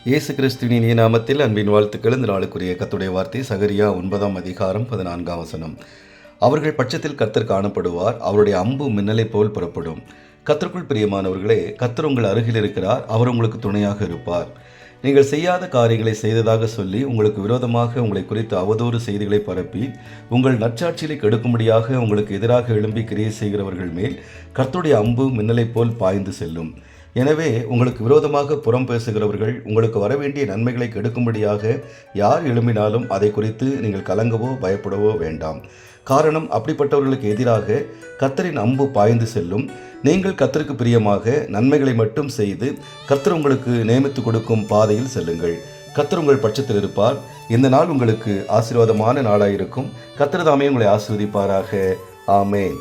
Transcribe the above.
இயேசு கிறிஸ்துவின் இனிய நாமத்தில் அன்பின் வாழ்த்துக்கள். இந்த நாளுக்குரிய கர்த்தருடைய வார்த்தை சகரியா 9ஆம் அதிகாரம் 14ஆம் வசனம். அவர்கள் பட்சத்தில் கர்த்தர் காணப்படுவார், அவருடைய அம்பு மின்னலை போல் புறப்படும். கர்த்தருக்குள் பிரியமானவர்களே, கர்த்தர் உங்கள் அருகில் இருக்கிறார், அவர் உங்களுக்கு துணையாக இருப்பார். நீங்கள் செய்யாத காரியங்களை செய்ததாக சொல்லி உங்களுக்கு விரோதமாக உங்களை குறித்து அவதூறு செய்திகளை பரப்பி உங்கள் நற்சாட்சியை கெடுக்கும்படியாக உங்களுக்கு எதிராக எழும்பி கிரியை செய்கிறவர்கள் மேல் கர்த்தருடைய அம்பு மின்னலை போல் பாய்ந்து செல்லும். எனவே உங்களுக்கு விரோதமாக புறம் பேசுகிறவர்கள் உங்களுக்கு வரவேண்டிய நன்மைகளை கெடுக்கும்படியாக யார் எழும்பினாலும் அதை குறித்து நீங்கள் கலங்கவோ பயப்படவோ வேண்டாம். காரணம், அப்படிப்பட்டவர்களுக்கு எதிராக கர்த்தரின் அம்பு பாய்ந்து செல்லும். நீங்கள் கர்த்தருக்கு பிரியமாக நன்மைகளை மட்டும் செய்து கர்த்தர் உங்களுக்கு நியமித்து கொடுக்கும் பாதையில் செல்லுங்கள். கர்த்தர் உங்கள் பட்சத்தில் இருப்பார். இந்த நாள் உங்களுக்கு ஆசீர்வாதமான நாளாயிருக்கும். கர்த்தர் தாமே உங்களை ஆசீர்வதிப்பாராக. ஆமென்.